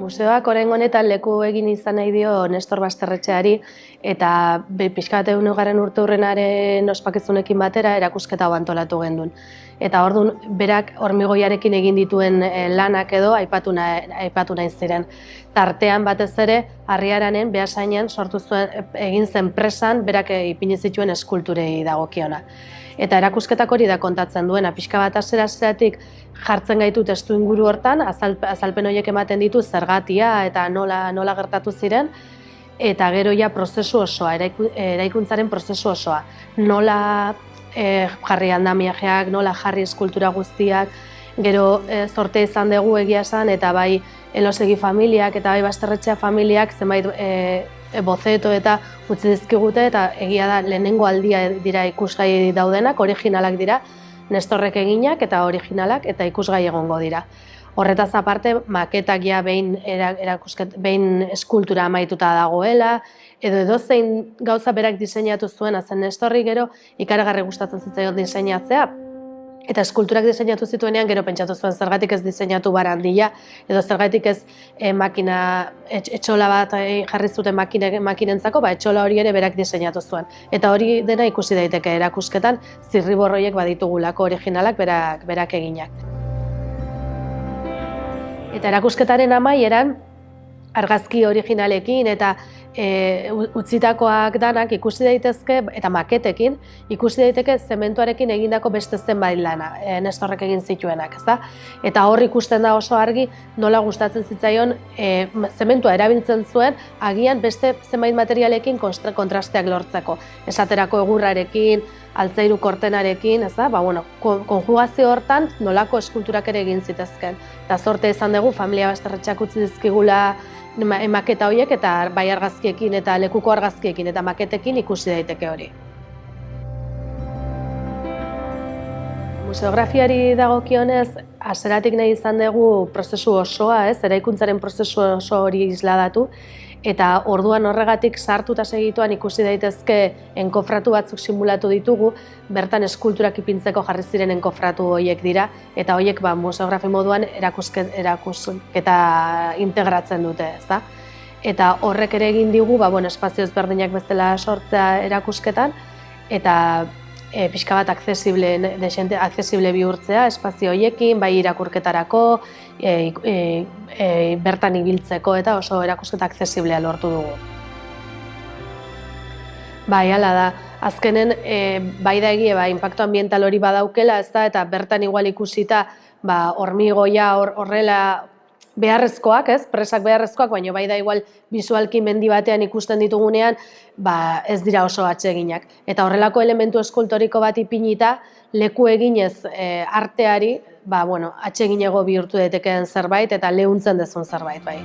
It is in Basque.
Museoak oraingo honetan leku egin izan nahi dio Nestor Basterretxeari eta pixka bat 100. urteurrenaren ospakizunekin batera erakusketa hau antolatu gendun. Eta orduan berak hormigoiarekin egin dituen lanak edo aipatu nahi ziren. Tartean batez ere Harriaranen Beasainan sortu zuen egin zen presan berak ipini zituen eskulturei dagokiona. Eta erakusketak hori da kontatzen duena, pixka bat hasiera-hasieratik jartzen gaitu testu inguru hortan, azalpen horiek ematen ditu zergatia eta nola gertatu ziren, eta gero ja prozesu osoa, eraikuntzaren prozesu osoa. Nola jarri andamiajeak, nola jarri eskultura guztiak, gero zortea izan dugu egia esan, eta bai Elosegi familiak eta bai Basterretxea familiak zenbait bozeto eta utzi dizkigute, eta egia da lehenengo aldia dira ikusgai daudenak, originalak dira, Nestorrek eginak eta originalak eta ikusgai egongo dira. Horretaz aparte, maketak ja behin eskultura amaituta dagoela, edo zein gauza berak diseinatu zuen, zen Nestorri gero ikaragarri gustatzen zitzaion diseinatzea, eta eskulturak diseinatu zituenean gero pentsatu zuen zergatik ez diseinatu barandila, edo zergatik ez etxola bat jarri zuten makinentzako, etxola hori ere berak diseinatu zuen. Eta hori dena ikusi daiteke erakusketan, zirriborroiek baditugulako originalak berak eginak. Eta erakusketaren amaieran, argazki originalekin eta utzitakoak danak ikusi daitezke, eta maketekin, ikusi daiteke zementuarekin egindako beste zenbait lana, Nestorrek egin zituenak, ezta? Eta hor ikusten da oso argi nola gustatzen zitzaion zementua erabiltzen zuen, agian beste zenbait materialekin kontrasteak lortzeko. Esaterako egurrarekin, altzairu kortenarekin, ezta? Konjugazio hortan nolako eskulturak ere egin zitezken. Eta zorte izan dugu, familia Basterretxeak utzi dizkigula maketa horiek, eta bai argazkiekin eta lekuko argazkiekin eta maketekin ikusi daiteke hori. Museografiari dagokionez, hasieratik nahi izan dugu prozesu osoa, eraikuntzaren prozesu oso hori isladatu, eta orduan horregatik sartuta segituan ikusi daitezke enkofratu batzuk simulatu ditugu, bertan eskulturak ipintzeko jarri ziren enkofratu horiek dira, eta horiek museografi moduan erakusketa integratzen dute, ezta? Eta horrek ere egin digu, espazio ezberdinak bezala sortzea erakusketan, eta pixka bat aksesible bihurtzea espazio horiekin, bai irakurketarako, bertan ibiltzeko, eta oso erakusketa aksesiblea lortu dugu. Bai, hala da. Azkenen, bai da egie, inpaktu ambiental hori badaukela, eta bertan igual ikusita hormigoia horrela beharrezkoak, presak beharrezkoak, baina bai da igual bisualki mendi batean ikusten ditugunean, ez dira oso atseginak. Eta horrelako elementu eskultoriko bat ipinita, leku eginez arteari, atseginego bihurtu daitekeen zerbait eta leuntzen dezun zerbait, bai.